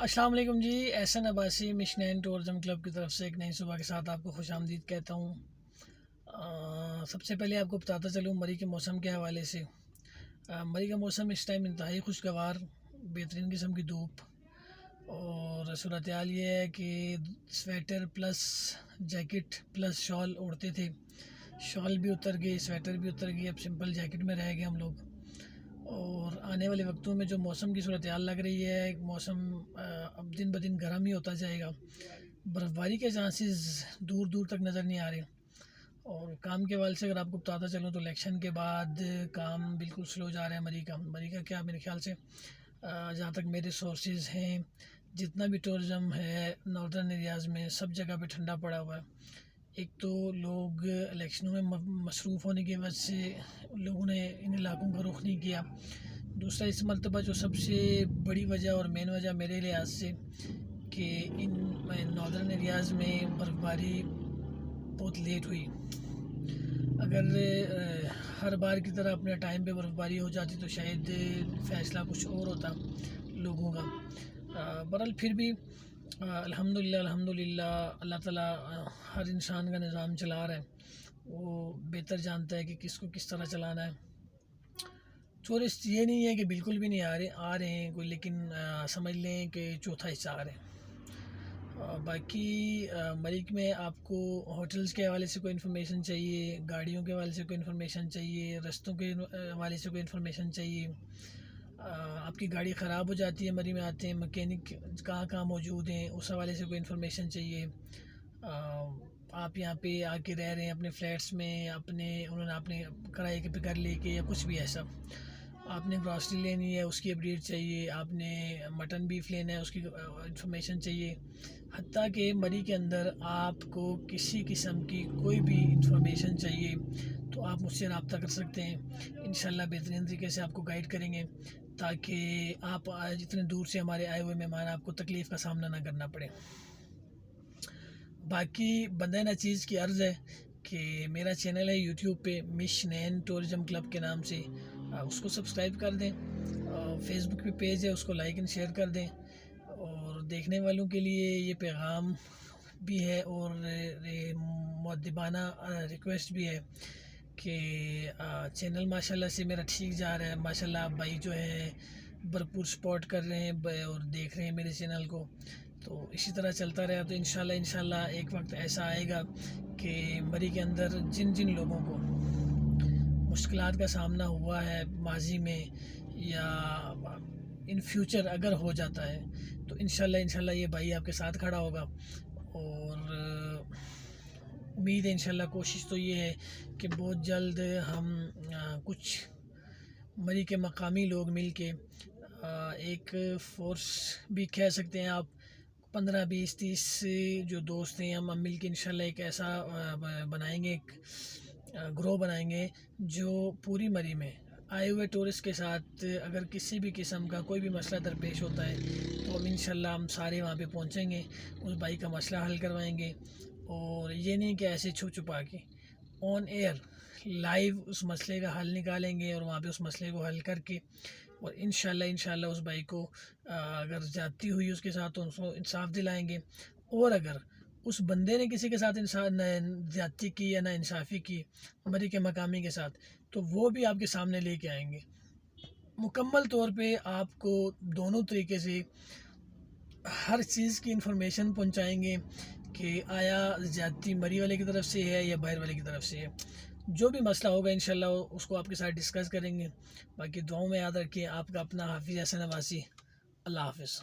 السلام علیکم جی، احسن Abbasi مشنین tourism club کی طرف سے ایک نئی صبح کے ساتھ آپ کو خوش آمدید کہتا ہوں۔ سب سے پہلے آپ کو بتاتا چلوں مری کے موسم کے حوالے سے۔ مری کا موسم اس ٹائم انتہائی خوشگوار، بہترین قسم کی دھوپ، اور صورتحال یہ ہے کہ سویٹر پلس جیکٹ پلس شال اوڑھتے تھے، شال بھی اتر گئی، سویٹر بھی اتر گئی، اب سمپل جیکٹ میں رہ گئے ہم لوگ۔ اور آنے والے وقتوں میں جو موسم کی صورتحال لگ رہی ہے، موسم اب دن بدن گرم ہی ہوتا جائے گا، برف باری کے چانسز دور دور تک نظر نہیں آ رہے۔ اور کام کے حوالے سے اگر آپ کو بتاتا چلوں تو الیکشن کے بعد کام بالکل سلو جا رہا ہے مری کا کیا میرے خیال سے جہاں تک میرے سورسز ہیں، جتنا بھی ٹورزم ہے ناردرن ایریاز میں سب جگہ پہ ٹھنڈا پڑا ہوا ہے۔ ایک تو لوگ الیکشنوں میں مصروف ہونے کی وجہ سے لوگوں نے ان علاقوں کا رخ نہیں کیا۔ دوسرا اس مرتبہ جو سب سے بڑی وجہ اور مین وجہ میرے لحاظ سے کہ ان ناردرن ایریاز میں برف باری بہت لیٹ ہوئی۔ اگر ہر بار کی طرح اپنے ٹائم پہ برف باری ہو جاتی تو شاید فیصلہ کچھ اور ہوتا لوگوں کا۔ برحال پھر بھی الحمدللہ اللہ تعالیٰ ہر انسان کا نظام چلا رہا ہے، وہ بہتر جانتا ہے کہ کس کو کس طرح چلانا ہے۔ ٹورسٹ یہ نہیں ہے کہ بالکل بھی نہیں آ رہے ہیں کوئی، لیکن سمجھ لیں کہ چوتھا حصہ آ رہے ہیں۔ باقی مریک میں آپ کو ہوٹلز کے حوالے سے کوئی انفارمیشن چاہیے، گاڑیوں کے حوالے سے کوئی انفارمیشن چاہیے، رستوں کے حوالے سے کوئی انفارمیشن چاہیے، آپ کی گاڑی خراب ہو جاتی ہے مری میں آتے ہیں، مکینک کہاں کہاں موجود ہیں اس حوالے سے کوئی انفارمیشن چاہیے، آپ یہاں پہ آ کے رہ رہے ہیں اپنے فلیٹس میں، انہوں نے اپنے کرائے کے پہ گھر لے کے یا کچھ بھی ایسا، آپ نے گراسری لینی ہے اس کی اپڈیٹ چاہیے، آپ نے مٹن بیف لینا ہے اس کی انفارمیشن چاہیے، حتیٰ کہ مری کے اندر آپ کو کسی قسم کی کوئی بھی انفارمیشن چاہیے تو آپ مجھ سے رابطہ کر سکتے ہیں۔ انشاءاللہ بہترین طریقے سے آپ کو گائیڈ کریں گے تاکہ آپ جتنے دور سے ہمارے آئے ہوئے مہمان آپ کو تکلیف کا سامنا نہ کرنا پڑے۔ باقی بندہ نہ چیز کی عرض ہے کہ میرا چینل ہے یوٹیوب پہ مشنین ٹورزم کلب کے نام سے، اس کو سبسکرائب کر دیں، فیس بک پہ پیج ہے اس کو لائک اینڈ شیئر کر دیں، اور دیکھنے والوں کے لیے یہ پیغام بھی ہے اور مؤدبانہ ریکویسٹ بھی ہے کہ چینل ماشاءاللہ سے میرا ٹھیک جا رہا ہے، ماشاءاللہ آپ بھائی جو ہے بھرپور سپورٹ کر رہے ہیں اور دیکھ رہے ہیں میرے چینل کو، تو اسی طرح چلتا رہا تو انشاءاللہ ایک وقت ایسا آئے گا کہ مری کے اندر جن جن لوگوں کو مشکلات کا سامنا ہوا ہے ماضی میں یا ان فیوچر اگر ہو جاتا ہے تو انشاءاللہ یہ بھائی آپ کے ساتھ کھڑا ہوگا، اور امید ہے انشاءاللہ، کوشش تو یہ ہے کہ بہت جلد ہم کچھ مری کے مقامی لوگ مل کے ایک فورس بھی کہہ سکتے ہیں آپ، 15 20 30 جو دوست ہیں ہم مل کے انشاءاللہ ایک ایسا بنائیں گے، ایک گروہ بنائیں گے جو پوری مری میں آئے ہوئے ٹورسٹ کے ساتھ اگر کسی بھی قسم کا کوئی بھی مسئلہ درپیش ہوتا ہے تو ہم سارے وہاں پہ پہنچیں گے، اس بھائی کا مسئلہ حل کروائیں گے، اور یہ نہیں کہ ایسے چھپ چھپا کے آن ایئر لائیو اس مسئلے کا حل نکالیں گے، اور وہاں پہ اس مسئلے کو حل کر کے، اور انشاءاللہ اس بھائی کو اگر زیادتی ہوئی اس کے ساتھ تو اس کو انصاف دلائیں گے، اور اگر اس بندے نے کسی کے ساتھ زیادتی کی یا نا انصافی کی مری کے مقامی کے ساتھ تو وہ بھی آپ کے سامنے لے کے آئیں گے، مکمل طور پہ آپ کو دونوں طریقے سے ہر چیز کی انفارمیشن پہنچائیں گے کہ آیا زیادتی مری والے کی طرف سے ہے یا باہر والے کی طرف سے ہے، جو بھی مسئلہ ہوگا انشاءاللہ اس کو آپ کے ساتھ ڈسکس کریں گے۔ باقی دعاؤں میں یاد رکھیں، آپ کا اپنا حافظ احسن عباسی، اللہ حافظ۔